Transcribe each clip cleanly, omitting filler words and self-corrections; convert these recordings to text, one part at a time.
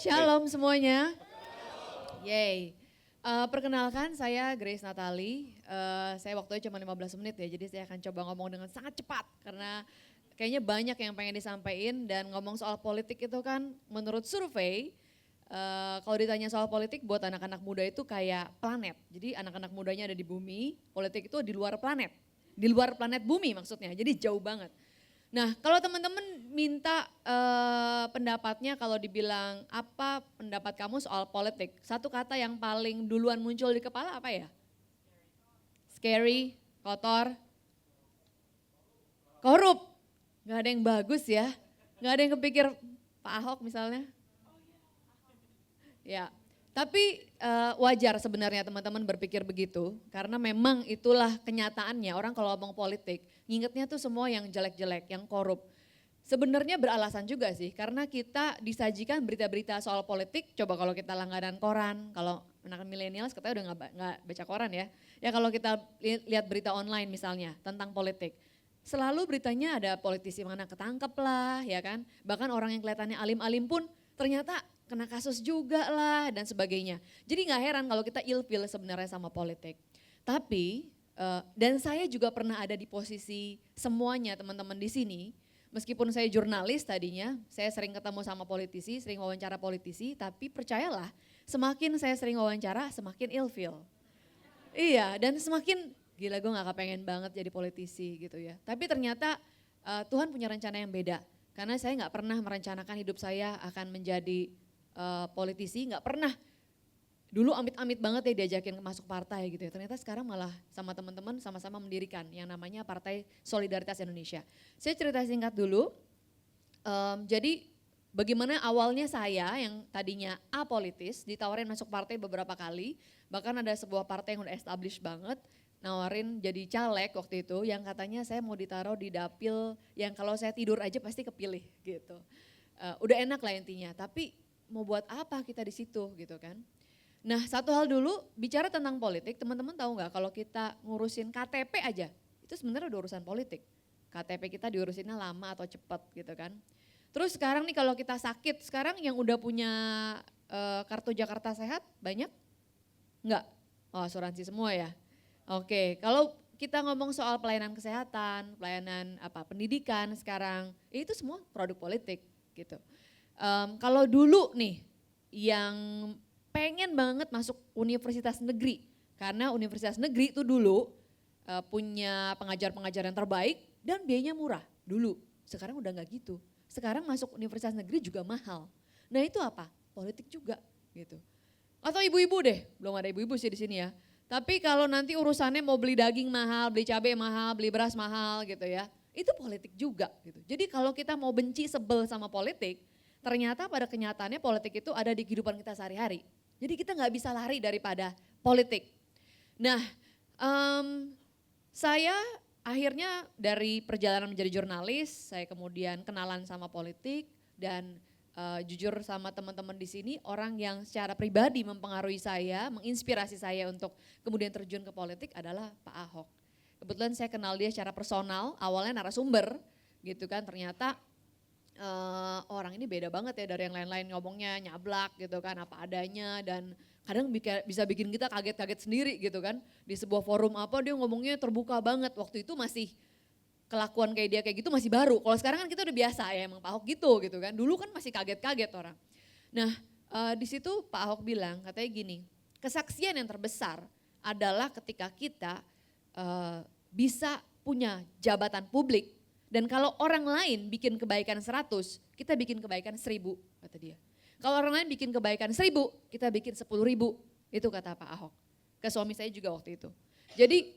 Shalom semuanya. Yeay. Perkenalkan saya Grace Natali. Saya waktunya cuma 15 menit ya, jadi saya akan coba ngomong dengan sangat cepat. Karena kayaknya banyak yang pengen disampaikan dan ngomong soal politik itu kan menurut survei, kalau ditanya soal politik buat anak-anak muda itu kayak planet. Jadi anak-anak mudanya ada di bumi, politik itu di luar planet. Di luar planet bumi maksudnya, jadi jauh banget. Nah, kalau teman-teman minta pendapatnya kalau dibilang apa pendapat kamu soal politik, satu kata yang paling duluan muncul di kepala apa ya? Scary, kotor, korup. Gak ada yang bagus ya, gak ada yang kepikir Pak Ahok misalnya. Ya, tapi wajar sebenarnya teman-teman berpikir begitu, karena memang itulah kenyataannya. Orang kalau ngomong politik, ngingetnya tuh semua yang jelek-jelek, yang korup. Sebenarnya beralasan juga sih, karena kita disajikan berita-berita soal politik. Coba kalau kita langganan koran, kalau anak milenial katanya udah nggak baca koran ya. Ya kalau kita lihat berita online misalnya tentang politik, selalu beritanya ada politisi mana ketangkep lah, ya kan. Bahkan orang yang kelihatannya alim-alim pun ternyata kena kasus juga lah dan sebagainya. Jadi nggak heran kalau kita ilfil sebenarnya sama politik. Tapi dan saya juga pernah ada di posisi semuanya teman-teman di sini. Meskipun saya jurnalis tadinya, saya sering ketemu sama politisi, sering wawancara politisi, tapi percayalah semakin saya sering wawancara semakin ilfil. Iya, dan semakin gila gue gak kepengen banget jadi politisi gitu ya. Tapi ternyata Tuhan punya rencana yang beda. Karena saya gak pernah merencanakan hidup saya akan menjadi politisi, gak pernah. Dulu amit-amit banget ya diajakin masuk partai gitu ya. Ternyata sekarang malah sama teman-teman sama-sama mendirikan yang namanya Partai Solidaritas Indonesia. Saya cerita singkat dulu, jadi bagaimana awalnya saya yang tadinya apolitis ditawarin masuk partai beberapa kali. Bahkan ada sebuah partai yang udah established banget, nawarin jadi caleg waktu itu yang katanya saya mau ditaruh di dapil yang kalau saya tidur aja pasti kepilih gitu. Udah enak lah intinya, tapi mau buat apa kita di situ gitu kan. Nah satu hal dulu bicara tentang politik, teman-teman tahu nggak kalau kita ngurusin KTP aja, itu sebenarnya udah urusan politik. KTP kita diurusinnya lama atau cepat gitu kan. Terus sekarang nih kalau kita sakit, sekarang yang udah punya kartu Jakarta Sehat banyak? Enggak? Oh asuransi semua ya? Oke, kalau kita ngomong soal pelayanan kesehatan, pelayanan pendidikan sekarang, itu semua produk politik gitu. Kalau dulu nih yang pengen banget masuk universitas negeri, karena universitas negeri itu dulu punya pengajar-pengajar yang terbaik dan biayanya murah dulu. Sekarang udah nggak gitu. Sekarang masuk universitas negeri juga mahal. Nah itu apa? Politik juga gitu. Atau ibu-ibu deh, belum ada ibu-ibu sih di sini ya. Tapi kalau nanti urusannya mau beli daging mahal, beli cabai mahal, beli beras mahal gitu ya. Itu politik juga gitu. Jadi kalau kita mau benci sebel sama politik, ternyata pada kenyataannya politik itu ada di kehidupan kita sehari-hari. Jadi kita nggak bisa lari daripada politik. Nah, saya akhirnya dari perjalanan menjadi jurnalis, saya kemudian kenalan sama politik dan jujur sama teman-teman di sini, orang yang secara pribadi mempengaruhi saya, menginspirasi saya untuk kemudian terjun ke politik adalah Pak Ahok. Kebetulan saya kenal dia secara personal, awalnya narasumber gitu kan, ternyata orang ini beda banget ya dari yang lain-lain, ngomongnya nyablak gitu kan, apa adanya dan kadang bisa bikin kita kaget-kaget sendiri gitu kan. Di sebuah forum apa dia ngomongnya terbuka banget, waktu itu masih kelakuan kayak dia kayak gitu masih baru. Kalau sekarang kan kita udah biasa ya emang Pak Ahok gitu kan, dulu kan masih kaget-kaget orang. Nah di situ Pak Ahok bilang katanya gini, kesaksian yang terbesar adalah ketika kita bisa punya jabatan publik. Dan kalau orang lain bikin kebaikan 100, kita bikin kebaikan 1000, kata dia. Kalau orang lain bikin kebaikan 1000, kita bikin 10.000, itu kata Pak Ahok. Ke suami saya juga waktu itu. Jadi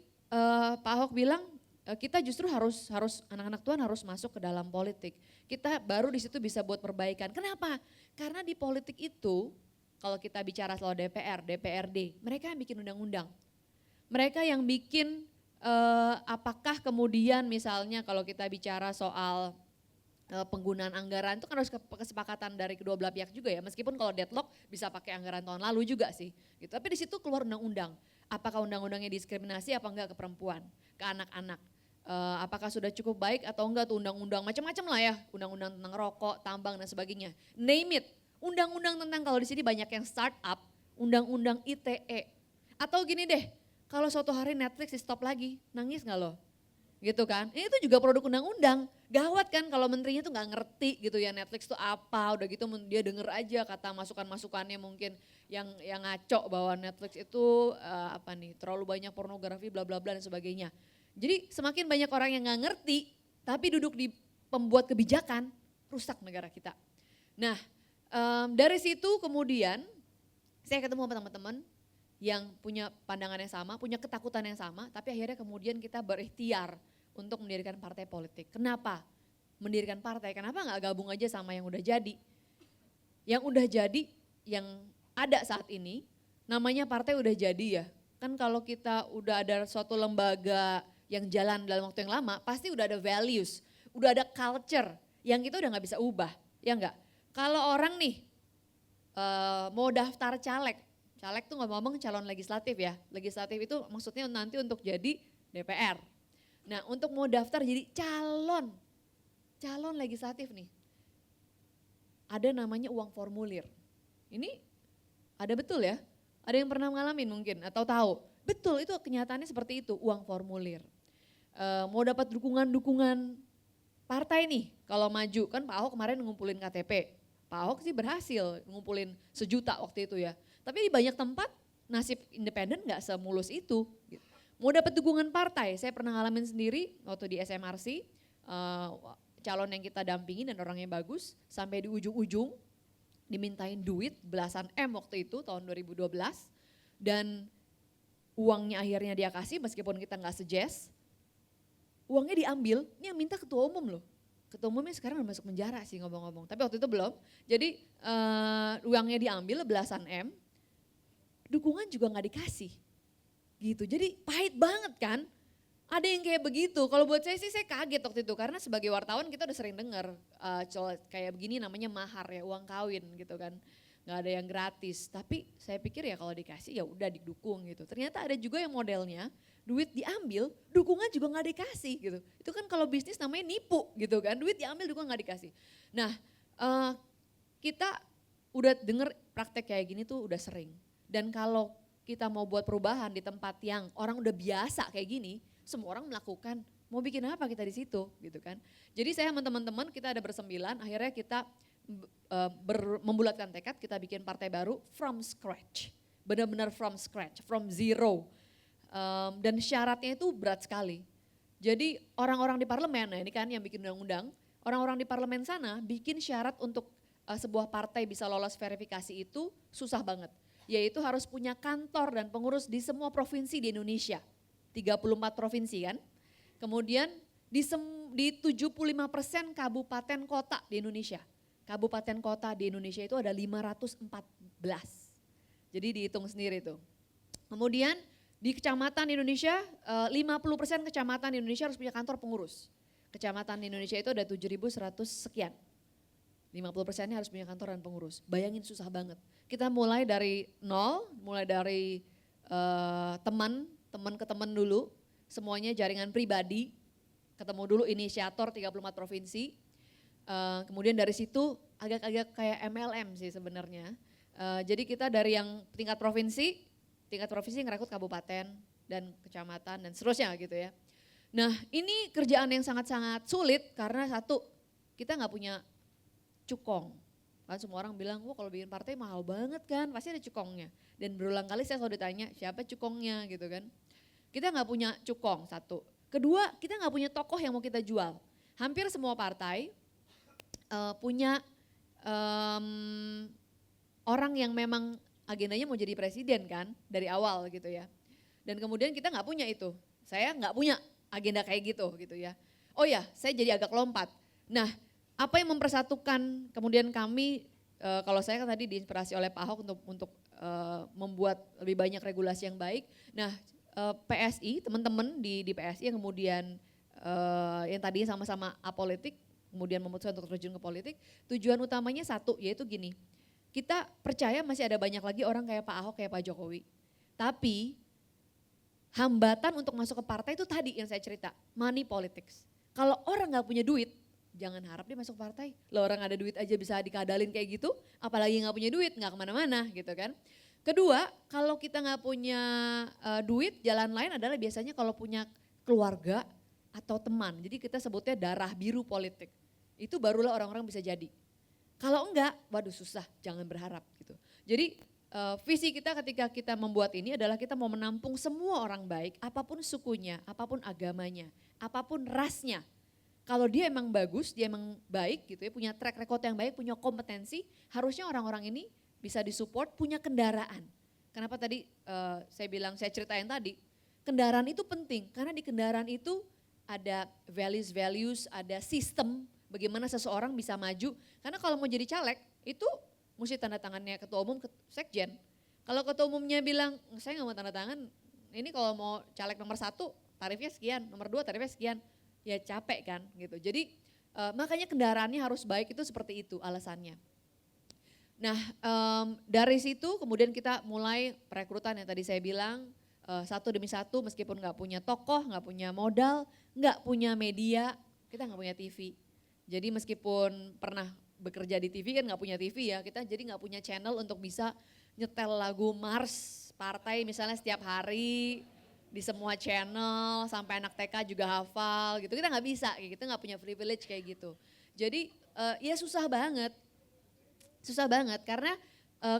Pak Ahok bilang kita justru harus anak-anak Tuhan harus masuk ke dalam politik. Kita baru di situ bisa buat perbaikan. Kenapa? Karena di politik itu, kalau kita bicara soal DPR, DPRD, mereka yang bikin undang-undang. Mereka yang bikin apakah kemudian misalnya kalau kita bicara soal penggunaan anggaran itu kan harus kesepakatan dari kedua belah pihak juga ya. Meskipun kalau deadlock bisa pakai anggaran tahun lalu juga sih. Gitu. Tapi di situ keluar undang-undang. Apakah undang-undangnya diskriminasi apa enggak ke perempuan, ke anak-anak. Apakah sudah cukup baik atau enggak tuh undang-undang macam-macam lah ya. Undang-undang tentang rokok, tambang dan sebagainya. Name it. Undang-undang tentang, kalau di sini banyak yang startup, undang-undang ITE. Atau gini deh, kalau suatu hari Netflix di stop lagi, nangis nggak lo? Gitu kan. Ini tuh juga produk undang-undang. Gawat kan kalau menterinya tuh nggak ngerti gitu ya Netflix tuh apa, udah gitu dia denger aja kata masukan-masukannya mungkin yang ngaco bahwa Netflix itu apa nih, terlalu banyak pornografi bla bla bla dan sebagainya. Jadi semakin banyak orang yang nggak ngerti tapi duduk di pembuat kebijakan, rusak negara kita. Nah, dari situ kemudian saya ketemu sama teman-teman yang punya pandangan yang sama, punya ketakutan yang sama, tapi akhirnya kemudian kita berikhtiar untuk mendirikan partai politik. Kenapa mendirikan partai? Kenapa nggak gabung aja sama yang udah jadi? Yang udah jadi, yang ada saat ini, namanya partai udah jadi ya. Kan kalau kita udah ada suatu lembaga yang jalan dalam waktu yang lama, pasti udah ada values, udah ada culture yang kita udah nggak bisa ubah, ya enggak? Kalau orang nih mau daftar caleg tuh ngomong-ngomong calon legislatif ya. Legislatif itu maksudnya nanti untuk jadi DPR. Nah untuk mau daftar jadi calon legislatif nih, ada namanya uang formulir. Ini ada betul ya? Ada yang pernah ngalamin mungkin atau tahu? Betul, itu kenyataannya seperti itu, uang formulir. Mau dapat dukungan partai nih kalau maju, kan Pak Ahok kemarin ngumpulin KTP. Pak Ahok sih berhasil ngumpulin 1 juta waktu itu ya. Tapi di banyak tempat nasib independen gak semulus itu. Mau dapat dukungan partai, saya pernah ngalamin sendiri waktu di SMRC, calon yang kita dampingi dan orangnya bagus, sampai di ujung-ujung dimintain duit belasan M waktu itu tahun 2012, dan uangnya akhirnya dia kasih meskipun kita gak suggest, uangnya diambil, ini yang minta ketua umum loh. Ketua umumnya sekarang udah masuk penjara sih ngomong-ngomong, tapi waktu itu belum. Jadi uangnya diambil belasan M, dukungan juga gak dikasih. Gitu, jadi pahit banget kan. Ada yang kayak begitu, kalau buat saya sih saya kaget waktu itu. Karena sebagai wartawan kita udah sering dengar kayak begini namanya mahar ya, uang kawin gitu kan. Gak ada yang gratis, tapi saya pikir ya kalau dikasih ya udah didukung gitu. Ternyata ada juga yang modelnya duit diambil, dukungan juga gak dikasih gitu. Itu kan kalau bisnis namanya nipu gitu kan, duit diambil dukungan gak dikasih. Nah kita udah denger praktek kayak gini tuh udah sering. Dan kalau kita mau buat perubahan di tempat yang orang udah biasa kayak gini, semua orang melakukan, mau bikin apa kita di situ gitu kan. Jadi saya sama teman-teman kita ada bersembilan, akhirnya kita membulatkan tekad, kita bikin partai baru from scratch. Benar-benar from scratch, from zero. Dan syaratnya itu berat sekali. Jadi orang-orang di parlemen, nah ini kan yang bikin undang-undang, orang-orang di parlemen sana bikin syarat untuk sebuah partai bisa lolos verifikasi itu susah banget. Yaitu harus punya kantor dan pengurus di semua provinsi di Indonesia. 34 provinsi kan. Kemudian di 75% kabupaten kota di Indonesia. Kabupaten kota di Indonesia itu ada 514. Jadi dihitung sendiri tuh. Kemudian di kecamatan Indonesia, 50% kecamatan di Indonesia harus punya kantor pengurus. Kecamatan di Indonesia itu ada 7.100 sekian. 50%-nya harus punya kantor dan pengurus. Bayangin susah banget. Kita mulai dari nol, mulai dari teman ke teman dulu. Semuanya jaringan pribadi. Ketemu dulu inisiator 34 provinsi. Kemudian dari situ agak-agak kayak MLM sih sebenarnya. Jadi kita dari yang tingkat provinsi ngerekrut kabupaten dan kecamatan dan seterusnya gitu ya. Nah ini kerjaan yang sangat-sangat sulit karena satu, kita nggak punya cukong. Kan semua orang bilang, wah kalau bikin partai mahal banget kan, pasti ada cukongnya. Dan berulang kali saya selalu ditanya, siapa cukongnya gitu kan. Kita nggak punya cukong, satu. Kedua, kita nggak punya tokoh yang mau kita jual. Hampir semua partai punya orang yang memang agendanya mau jadi presiden kan, dari awal gitu ya. Dan kemudian kita nggak punya itu. Saya nggak punya agenda kayak gitu ya. Oh ya, saya jadi agak lompat. Nah, apa yang mempersatukan kemudian kami, kalau saya kan tadi diinspirasi oleh Pak Ahok untuk membuat lebih banyak regulasi yang baik. Nah PSI, teman-teman di PSI yang kemudian yang tadinya sama-sama apolitik, kemudian memutuskan untuk terjun ke politik, tujuan utamanya satu, yaitu gini, kita percaya masih ada banyak lagi orang kayak Pak Ahok, kayak Pak Jokowi. Tapi hambatan untuk masuk ke partai itu tadi yang saya cerita, money politics. Kalau orang gak punya duit, jangan harap dia masuk partai. Lo orang ada duit aja bisa dikadalin kayak gitu, apalagi nggak punya duit, nggak kemana-mana gitu kan. Kedua, kalau kita nggak punya duit, jalan lain adalah biasanya kalau punya keluarga atau teman. Jadi kita sebutnya darah biru politik. Itu barulah orang-orang bisa jadi. Kalau enggak, waduh susah, jangan berharap gitu. Jadi visi kita ketika kita membuat ini adalah kita mau menampung semua orang baik, apapun sukunya, apapun agamanya, apapun rasnya. Kalau dia emang bagus, dia emang baik gitu ya, punya track record yang baik, punya kompetensi, harusnya orang-orang ini bisa disupport, punya kendaraan. Kenapa tadi saya ceritain tadi, kendaraan itu penting karena di kendaraan itu ada values, ada sistem bagaimana seseorang bisa maju. Karena kalau mau jadi caleg itu mesti tanda tangannya ketua umum, sekjen. Kalau ketua umumnya bilang saya nggak mau tanda tangan, ini kalau mau caleg nomor 1 tarifnya sekian, nomor 2 tarifnya sekian, ya capek kan gitu. Jadi makanya kendaraannya harus baik, itu seperti itu alasannya. Nah dari situ kemudian kita mulai perekrutan yang tadi saya bilang, satu demi satu meskipun nggak punya tokoh, nggak punya modal, nggak punya media, kita nggak punya TV. Jadi meskipun pernah bekerja di TV kan nggak punya TV ya, kita jadi nggak punya channel untuk bisa nyetel lagu Mars partai misalnya setiap hari di semua channel sampai anak TK juga hafal gitu, kita nggak bisa, kita nggak punya privilege kayak gitu. Jadi ya susah banget karena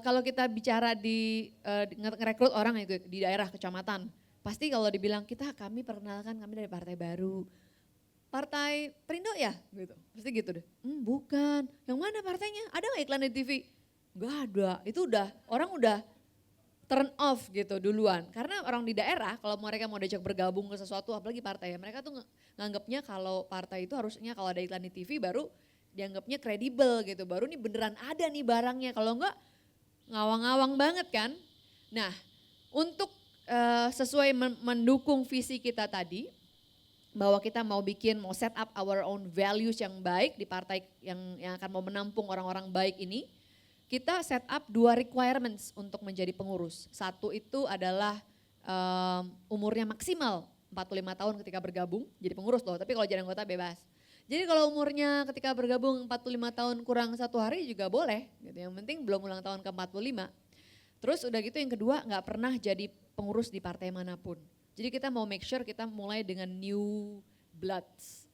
kalau kita bicara di ngerekrut orang itu di daerah kecamatan, pasti kalau dibilang kami perkenalkan kami dari partai baru. Partai Perindo ya gitu, pasti gitu deh. Bukan, yang mana partainya? Ada gak iklan di TV? Gak ada, itu orang udah turn off gitu duluan. Karena orang di daerah kalau mereka mau diajak bergabung ke sesuatu, apalagi partai ya, mereka tuh nganggapnya kalau partai itu harusnya kalau ada iklan di TV baru dianggapnya kredibel gitu, baru nih beneran ada nih barangnya, kalau enggak ngawang-ngawang banget kan. Nah untuk sesuai mendukung visi kita tadi, bahwa kita mau set up our own values yang baik di partai yang akan mau menampung orang-orang baik ini, kita set up 2 requirements untuk menjadi pengurus. Satu itu adalah umurnya maksimal 45 tahun ketika bergabung, jadi pengurus loh, tapi kalau jadi anggota bebas. Jadi kalau umurnya ketika bergabung 45 tahun kurang 1 hari juga boleh, gitu. Yang penting belum ulang tahun ke 45. Terus udah gitu yang kedua nggak pernah jadi pengurus di partai manapun. Jadi kita mau make sure kita mulai dengan new bloods,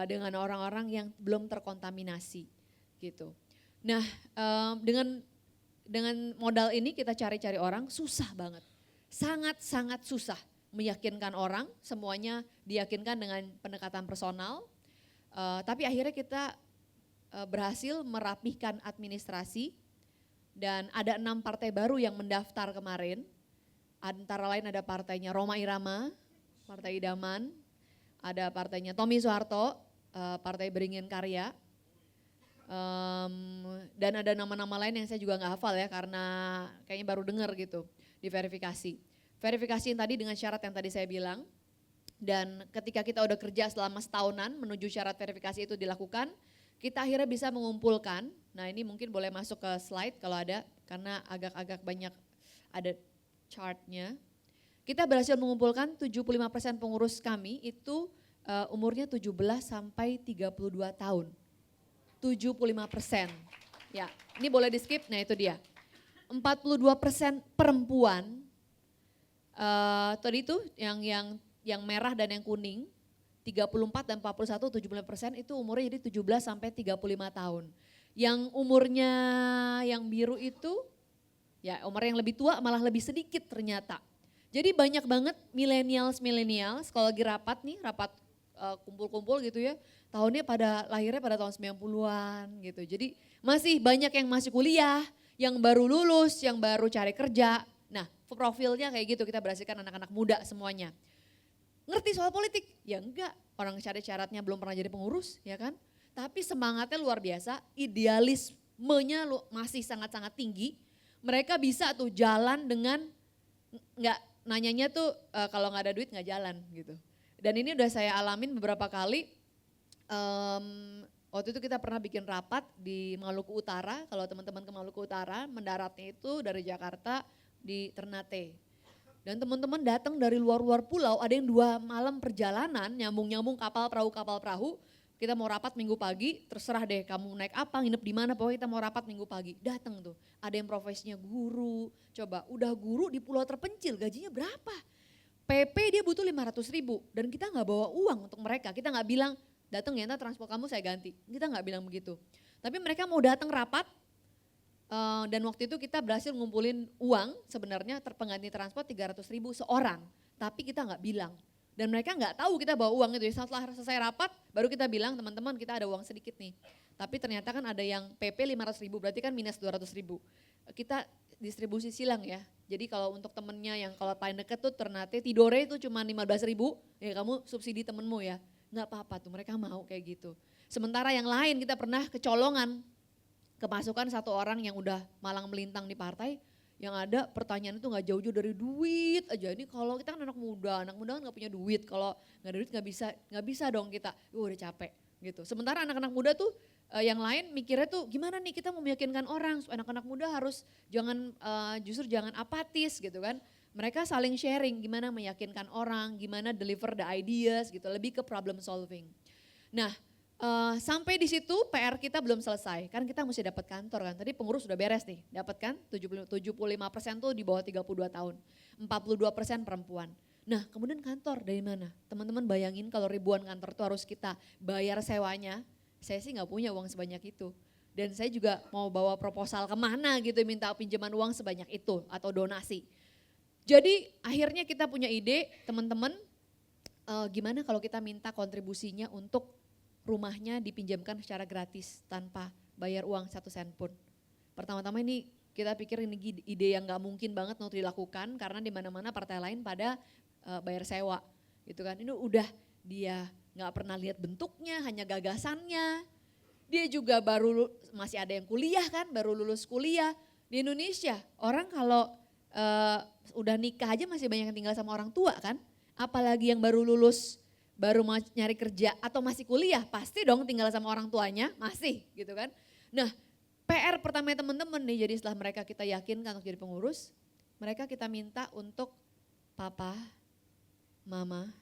dengan orang-orang yang belum terkontaminasi gitu. Nah dengan modal ini kita cari-cari orang susah banget, sangat-sangat susah meyakinkan orang, semuanya diyakinkan dengan pendekatan personal. Tapi akhirnya kita berhasil merapihkan administrasi dan ada 6 partai baru yang mendaftar kemarin. Antara lain ada partainya Roma Irama, Partai Idaman, ada partainya Tommy Soeharto, Partai Beringin Karya, dan ada nama-nama lain yang saya juga nggak hafal ya karena kayaknya baru dengar gitu di verifikasi. Verifikasi yang tadi dengan syarat yang tadi saya bilang, dan ketika kita udah kerja selama setahunan menuju syarat verifikasi itu dilakukan, kita akhirnya bisa mengumpulkan, nah ini mungkin boleh masuk ke slide kalau ada, karena agak-agak banyak ada chartnya. Kita berhasil mengumpulkan 75% pengurus kami itu umurnya 17 sampai 32 tahun. 75%. Ya, ini boleh di skip, nah itu dia. 42% perempuan, tadi itu yang merah dan yang kuning, 34 dan 41, 75% itu umurnya jadi 17 sampai 35 tahun. Yang umurnya yang biru itu, ya umur yang lebih tua malah lebih sedikit ternyata. Jadi banyak banget millennials kalau lagi rapat kumpul-kumpul gitu ya, lahirnya pada tahun 90-an gitu. Jadi masih banyak yang masih kuliah, yang baru lulus, yang baru cari kerja. Nah profilnya kayak gitu, kita berhasilkan anak-anak muda semuanya. Ngerti soal politik? Ya enggak, orang syarat-syaratnya belum pernah jadi pengurus ya kan. Tapi semangatnya luar biasa, idealismenya masih sangat-sangat tinggi. Mereka bisa tuh jalan dengan nggak nanyanya tuh kalau nggak ada duit nggak jalan gitu. Dan ini udah saya alamin beberapa kali. Waktu itu kita pernah bikin rapat di Maluku Utara. Kalau teman-teman ke Maluku Utara mendaratnya itu dari Jakarta di Ternate. Dan teman-teman datang dari luar-luar pulau. Ada yang 2 malam perjalanan nyambung-nyambung kapal perahu kita mau rapat minggu pagi, terserah deh kamu naik apa, nginep di mana, pokoknya kita mau rapat minggu pagi. Datang tuh, ada yang profesinya guru, coba udah guru di pulau terpencil, gajinya berapa? PP dia butuh 500.000 dan kita nggak bawa uang untuk mereka. Kita nggak bilang datang ya, ntar transport kamu saya ganti. Kita nggak bilang begitu. Tapi mereka mau datang rapat dan waktu itu kita berhasil ngumpulin uang sebenarnya terpengganti transport 300.000 seorang. Tapi kita nggak bilang. Dan mereka nggak tahu kita bawa uang itu. Setelah selesai rapat baru kita bilang teman-teman kita ada uang sedikit nih. Tapi ternyata kan ada yang PP 500.000 berarti kan minus 200.000. Kita distribusi silang ya. Jadi kalau untuk temennya yang kalau paling deket tuh Ternate Tidore itu cuma 15.000 ya kamu subsidi temenmu ya. Nggak apa-apa tuh mereka mau kayak gitu. Sementara yang lain kita pernah kecolongan. Kemasukan satu orang yang udah malang melintang di partai. Yang ada pertanyaan itu nggak jauh-jauh dari duit aja. Ini kalau kita kan anak muda kan nggak punya duit. Kalau nggak ada duit nggak bisa dong kita. Udah capek gitu. Sementara anak-anak muda tuh yang lain mikirnya tuh gimana nih kita mau meyakinkan orang. Anak-anak muda harus justru jangan apatis gitu kan. Mereka saling sharing gimana meyakinkan orang, gimana deliver the ideas gitu. Lebih ke problem solving. Nah sampai di situ PR kita belum selesai, kan kita mesti dapat kantor kan. Tadi pengurus sudah beres nih, dapat kan 75% tuh di bawah 32 tahun, 42% perempuan. Nah kemudian kantor dari mana? Teman-teman bayangin kalau ribuan kantor tuh harus kita bayar sewanya, saya sih nggak punya uang sebanyak itu. Dan saya juga mau bawa proposal kemana gitu minta pinjaman uang sebanyak itu atau donasi. Jadi akhirnya kita punya ide teman-teman gimana kalau kita minta kontribusinya untuk rumahnya dipinjamkan secara gratis tanpa bayar uang 1 sen pun. Pertama-tama ini kita pikir ini ide yang gak mungkin banget untuk dilakukan karena di mana-mana partai lain pada bayar sewa gitu kan. Ini udah dia gak pernah lihat bentuknya, hanya gagasannya. Dia juga masih ada yang kuliah kan, baru lulus kuliah. Di Indonesia orang kalau udah nikah aja masih banyak yang tinggal sama orang tua kan. Apalagi yang baru lulus baru mau nyari kerja atau masih kuliah, pasti dong tinggal sama orang tuanya, masih gitu kan. Nah PR pertama teman-teman nih, jadi setelah mereka kita yakinkan untuk jadi pengurus, mereka kita minta untuk papa, mama,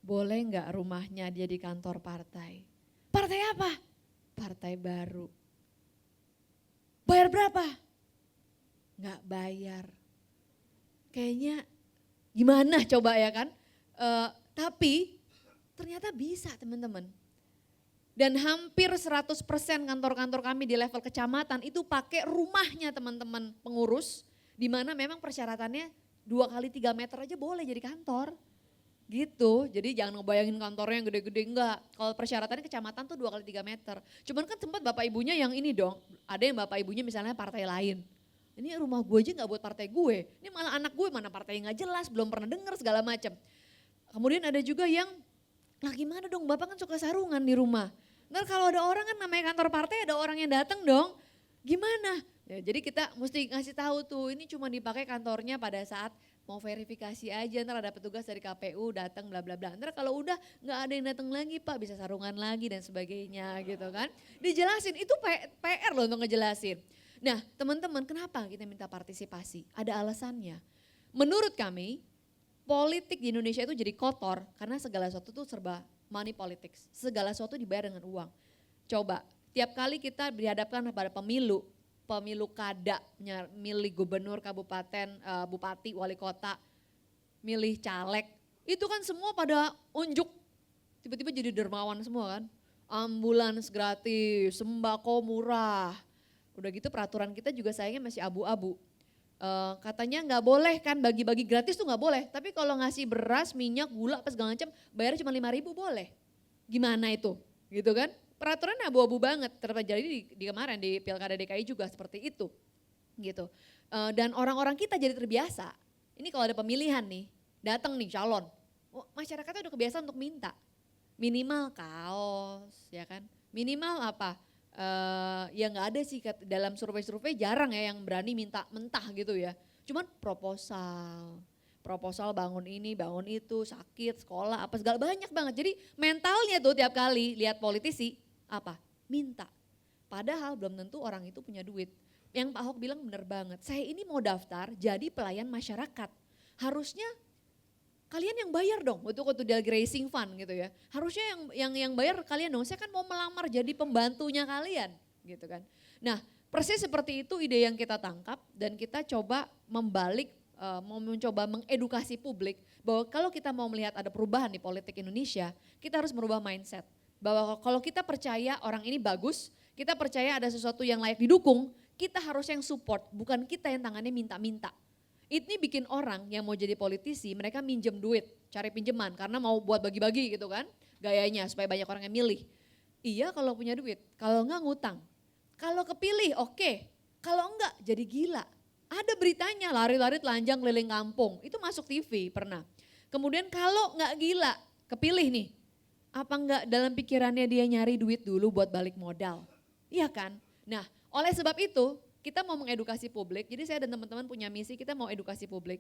boleh nggak rumahnya dia di kantor partai. Partai apa? Partai baru. Bayar berapa? Nggak bayar. Kayaknya gimana coba ya kan. Tapi ternyata bisa teman-teman. Dan hampir 100% kantor-kantor kami di level kecamatan itu pakai rumahnya teman-teman pengurus. Di mana memang persyaratannya 2 kali 3 meter aja boleh jadi kantor. Gitu, jadi jangan ngebayangin kantornya yang gede-gede, enggak. Kalau persyaratannya kecamatan tuh 2 kali 3 meter. Cuman kan sempat bapak ibunya yang ini dong, ada yang bapak ibunya misalnya partai lain. Ini rumah gue aja gak buat partai gue, ini malah anak gue mana partai gak jelas, belum pernah denger segala macam. Kemudian ada juga yang, lah gimana dong bapak kan suka sarungan di rumah. Ntar kalau ada orang kan namanya kantor partai ada orang yang datang dong, gimana? Ya, jadi kita mesti ngasih tahu tuh ini cuma dipakai kantornya pada saat mau verifikasi aja, ntar ada petugas dari KPU datang bla bla bla. Ntar kalau udah nggak ada yang datang lagi pak bisa sarungan lagi dan sebagainya gitu kan. Dijelasin, itu PR loh untuk ngejelasin. Nah teman-teman kenapa kita minta partisipasi? Ada alasannya. Menurut kami politik di Indonesia itu jadi kotor karena segala sesuatu tuh serba money politics. Segala sesuatu dibayar dengan uang. Coba tiap kali kita dihadapkan pada pemilu kada, milih gubernur, kabupaten, bupati, wali kota, milih caleg. Itu kan semua pada unjuk, tiba-tiba jadi dermawan semua kan. Ambulans gratis, sembako murah. Udah gitu peraturan kita juga sayangnya masih abu-abu. Katanya nggak boleh kan bagi-bagi gratis tuh nggak boleh. Tapi kalau ngasih beras, minyak, gula apa segala macam bayar cuma 5.000 boleh. Gimana itu? Gitu kan? Peraturan abu-abu banget terjadi di kemarin di Pilkada DKI juga seperti itu. Gitu. Dan orang-orang kita jadi terbiasa. Ini kalau ada pemilihan nih, datang nih calon. Masyarakatnya udah kebiasaan untuk minta. Minimal kaos, ya kan? Minimal apa? Ya nggak ada sih dalam survei-survei jarang ya yang berani minta mentah gitu ya. Cuman proposal bangun ini, bangun itu, sakit, sekolah, apa segala banyak banget. Jadi mentalnya tuh tiap kali lihat politisi apa? Minta. Padahal belum tentu orang itu punya duit. Yang Pak Ahok bilang benar banget, saya ini mau daftar jadi pelayan masyarakat. Harusnya kalian yang bayar dong untuk lagi racing fund gitu ya. Harusnya yang bayar kalian dong, saya kan mau melamar jadi pembantunya kalian gitu kan. Nah persis seperti itu ide yang kita tangkap dan kita coba membalik, mau mencoba mengedukasi publik bahwa kalau kita mau melihat ada perubahan di politik Indonesia, kita harus merubah mindset. Bahwa kalau kita percaya orang ini bagus, kita percaya ada sesuatu yang layak didukung, kita harus yang support, bukan kita yang tangannya minta-minta. Ini bikin orang yang mau jadi politisi, mereka minjem duit, cari pinjaman karena mau buat bagi-bagi gitu kan, gayanya supaya banyak orang yang milih. Iya kalau punya duit, kalau enggak ngutang. Kalau kepilih oke, kalau enggak jadi gila. Ada beritanya lari-lari telanjang keliling kampung, itu masuk TV pernah. Kemudian kalau enggak gila, kepilih nih, apa enggak dalam pikirannya dia nyari duit dulu buat balik modal? Iya kan? Nah oleh sebab itu kita mau mengedukasi publik, jadi saya dan teman-teman punya misi kita mau edukasi publik.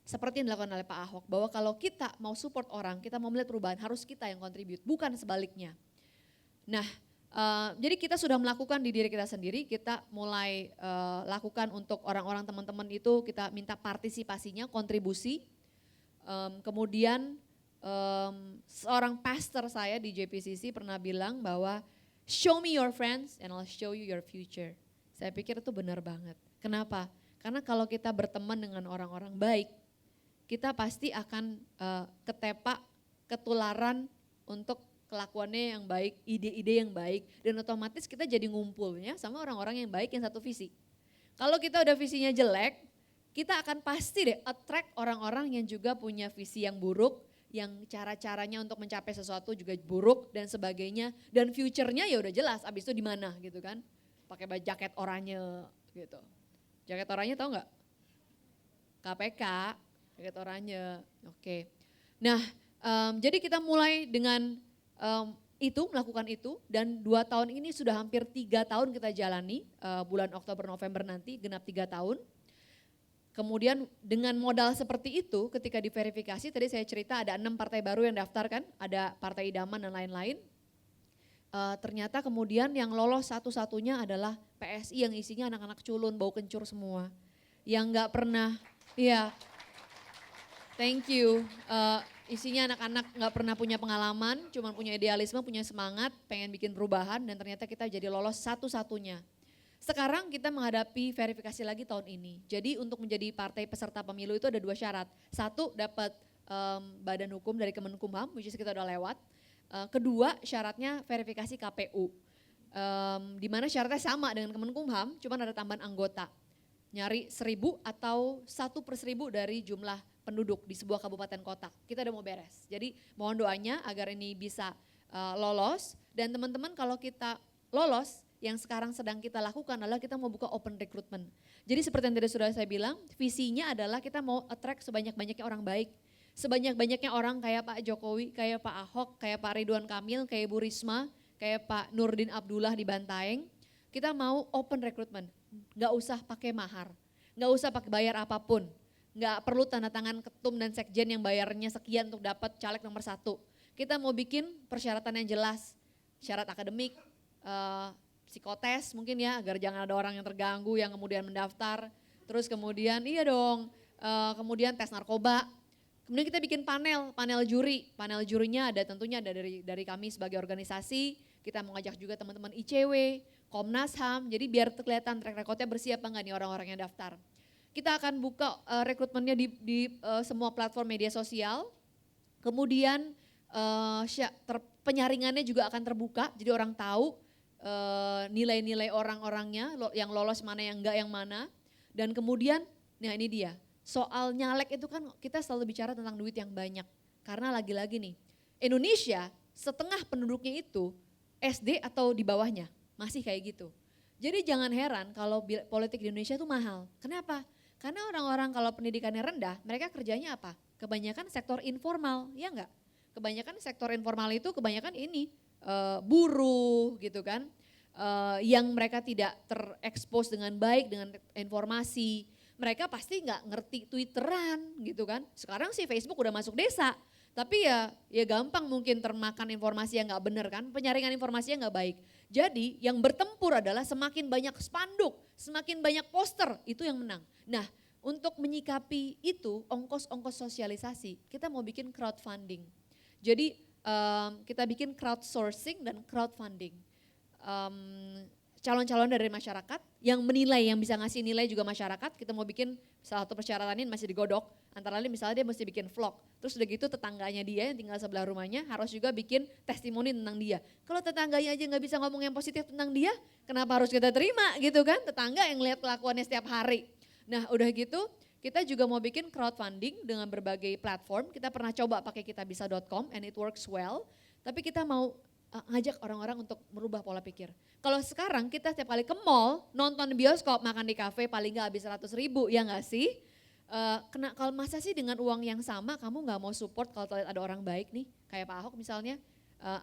Seperti yang dilakukan oleh Pak Ahok, bahwa kalau kita mau support orang, kita mau melihat perubahan harus kita yang kontribut, bukan sebaliknya. Nah jadi kita sudah melakukan di diri kita sendiri, kita mulai lakukan untuk orang-orang teman-teman itu kita minta partisipasinya, kontribusi. Kemudian seorang pastor saya di JPCC pernah bilang bahwa show me your friends and I'll show you your future. Saya pikir itu benar banget. Kenapa? Karena kalau kita berteman dengan orang-orang baik, kita pasti akan ketepak, ketularan untuk kelakuannya yang baik, ide-ide yang baik. Dan otomatis kita jadi ngumpulnya sama orang-orang yang baik yang satu visi. Kalau kita udah visinya jelek, kita akan pasti deh attract orang-orang yang juga punya visi yang buruk, yang cara-caranya untuk mencapai sesuatu juga buruk dan sebagainya. Dan future-nya ya udah jelas, abis itu di mana gitu kan. Pakai baju jaket oranye gitu. Jaket oranye tahu nggak? KPK, jaket oranye. Oke. Nah, jadi kita mulai dengan melakukan itu dan 2 tahun ini sudah hampir 3 tahun kita jalani, bulan Oktober November nanti genap 3 tahun. Kemudian dengan modal seperti itu ketika diverifikasi tadi saya cerita ada 6 partai baru yang daftar kan, ada Partai Idaman dan lain-lain. Ternyata kemudian yang lolos satu-satunya adalah PSI yang isinya anak-anak culun bau kencur semua. Yang gak pernah, iya thank you. Isinya anak-anak gak pernah punya pengalaman, cuma punya idealisme, punya semangat, pengen bikin perubahan dan ternyata kita jadi lolos satu-satunya. Sekarang kita menghadapi verifikasi lagi tahun ini. Jadi untuk menjadi partai peserta pemilu itu ada 2 syarat. 1 dapat badan hukum dari Kemenkumham, which is kita udah lewat. Kedua syaratnya verifikasi KPU. Di mana syaratnya sama dengan Kemenkumham, cuma ada tambahan anggota. Nyari 1000 atau 1/1000 dari jumlah penduduk di sebuah kabupaten kota. Kita udah mau beres. Jadi mohon doanya agar ini bisa lolos. Dan teman-teman kalau kita lolos, yang sekarang sedang kita lakukan adalah kita mau buka open recruitment. Jadi seperti yang tadi sudah saya bilang, visinya adalah kita mau attract sebanyak-banyaknya orang baik. Sebanyak-banyaknya orang kayak Pak Jokowi, kayak Pak Ahok, kayak Pak Ridwan Kamil, kayak Bu Risma, kayak Pak Nurdin Abdullah di Bantaeng. Kita mau open recruitment, gak usah pakai mahar, gak usah pakai bayar apapun. Gak perlu tanda tangan ketum dan sekjen yang bayarnya sekian untuk dapat caleg nomor 1. Kita mau bikin persyaratan yang jelas, syarat akademik, psikotes mungkin ya agar jangan ada orang yang terganggu yang kemudian mendaftar. Terus kemudian iya dong, kemudian tes narkoba. Kemudian kita bikin panel juri. Panel jurinya ada tentunya ada dari kami sebagai organisasi. Kita mengajak juga teman-teman ICW, Komnas HAM. Jadi biar kelihatan track recordnya bersih apa enggak nih orang-orang yang daftar. Kita akan buka rekrutmennya di semua platform media sosial. Kemudian penyaringannya juga akan terbuka. Jadi orang tahu nilai-nilai orang-orangnya yang lolos mana yang enggak yang mana. Dan kemudian nah ini dia soal nyalek itu kan kita selalu bicara tentang duit yang banyak. Karena lagi-lagi nih Indonesia setengah penduduknya itu SD atau di bawahnya masih kayak gitu. Jadi jangan heran kalau politik di Indonesia itu mahal. Kenapa? Karena orang-orang kalau pendidikannya rendah mereka kerjanya apa? Kebanyakan sektor informal ya enggak? Kebanyakan sektor informal itu kebanyakan ini buruh gitu kan, yang mereka tidak terekspos dengan baik dengan informasi, mereka pasti nggak ngerti Twitteran gitu kan. Sekarang sih Facebook udah masuk desa, tapi ya gampang mungkin termakan informasi yang nggak benar kan, penyaringan informasinya nggak baik. Jadi yang bertempur adalah semakin banyak spanduk, semakin banyak poster itu yang menang. Nah Untuk menyikapi itu, ongkos-ongkos sosialisasi, kita mau bikin crowdfunding. Jadi kita bikin crowdsourcing dan crowdfunding. Calon-calon dari masyarakat yang menilai, yang bisa ngasih nilai juga masyarakat, kita mau bikin salah satu persyaratannya masih digodok, antara lain misalnya dia mesti bikin vlog, terus udah gitu tetangganya dia yang tinggal sebelah rumahnya harus juga bikin testimoni tentang dia. Kalau tetangganya aja nggak bisa ngomong yang positif tentang dia, kenapa harus kita terima gitu kan, tetangga yang lihat kelakuannya setiap hari. Nah udah gitu kita juga mau bikin crowdfunding dengan berbagai platform, kita pernah coba pakai kitabisa.com and it works well, tapi kita mau ngajak orang-orang untuk merubah pola pikir. Kalau sekarang kita setiap kali ke mall, nonton bioskop, makan di kafe paling nggak habis 100.000, ya nggak sih? Kalau masa sih dengan uang yang sama kamu nggak mau support kalau lihat ada orang baik nih, kayak Pak Ahok misalnya,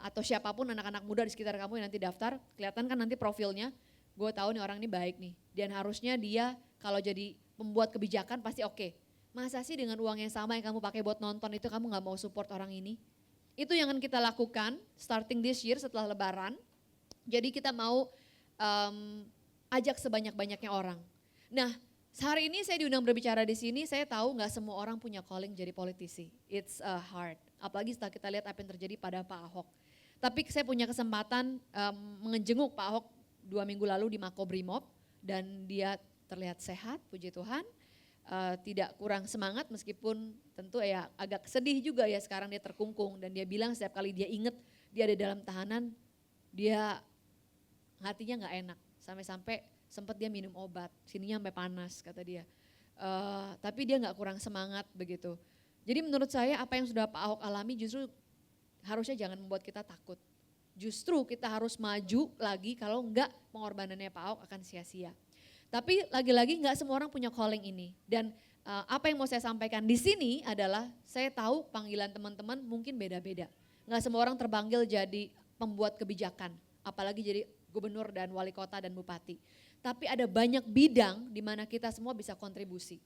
atau siapapun anak-anak muda di sekitar kamu yang nanti daftar, kelihatan kan nanti profilnya, gue tahu nih orang ini baik nih, dan harusnya dia kalau jadi pembuat kebijakan pasti oke. Masa sih dengan uang yang sama yang kamu pakai buat nonton itu kamu nggak mau support orang ini? Itu yang akan kita lakukan starting this year setelah lebaran. Jadi kita mau ajak sebanyak-banyaknya orang. Nah hari ini saya diundang berbicara di sini, saya tahu nggak semua orang punya calling jadi politisi. It's hard, apalagi setelah kita lihat apa yang terjadi pada Pak Ahok. Tapi saya punya kesempatan menjenguk Pak Ahok 2 minggu lalu di Makobrimob dan dia terlihat sehat, puji Tuhan. Tidak kurang semangat meskipun tentu ya agak sedih juga ya sekarang dia terkungkung dan dia bilang setiap kali dia inget dia ada dalam tahanan dia hatinya nggak enak sampai-sampai sempat dia minum obat sininya sampai panas kata dia, tapi dia nggak kurang semangat begitu. Jadi menurut saya apa yang sudah Pak Ahok alami justru harusnya jangan membuat kita takut, justru kita harus maju lagi, kalau enggak pengorbanannya Pak Ahok akan sia-sia. Tapi lagi-lagi nggak semua orang punya calling ini. Dan apa yang mau saya sampaikan di sini adalah saya tahu panggilan teman-teman mungkin beda-beda. Nggak semua orang terpanggil jadi pembuat kebijakan, apalagi jadi gubernur dan wali kota dan bupati. Tapi ada banyak bidang di mana kita semua bisa kontribusi.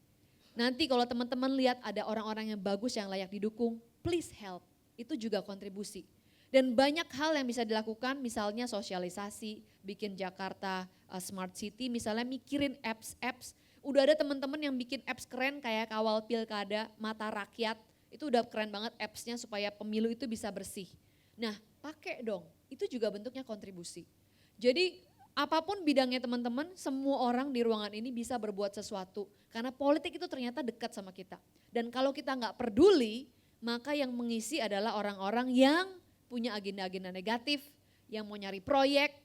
Nanti kalau teman-teman lihat ada orang-orang yang bagus yang layak didukung, please help. Itu juga kontribusi. Dan banyak hal yang bisa dilakukan, misalnya sosialisasi, bikin Jakarta smart city, misalnya mikirin apps. Udah ada teman-teman yang bikin apps keren kayak kawal pilkada, mata rakyat, itu udah keren banget appsnya supaya pemilu itu bisa bersih. Nah pakai dong, itu juga bentuknya kontribusi. Jadi apapun bidangnya teman-teman, semua orang di ruangan ini bisa berbuat sesuatu. Karena politik itu ternyata dekat sama kita. Dan kalau kita nggak peduli, maka yang mengisi adalah orang-orang yang punya agenda-agenda negatif, yang mau nyari proyek,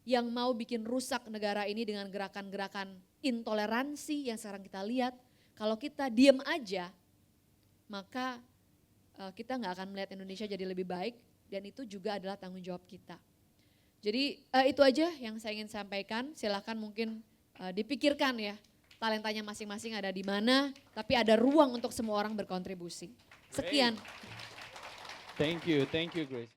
yang mau bikin rusak negara ini dengan gerakan-gerakan intoleransi yang sekarang kita lihat. Kalau kita diam aja, maka kita nggak akan melihat Indonesia jadi lebih baik dan itu juga adalah tanggung jawab kita. Jadi itu aja yang saya ingin sampaikan, silahkan mungkin dipikirkan ya talentanya masing-masing ada di mana, tapi ada ruang untuk semua orang berkontribusi. Sekian. Thank you Grace.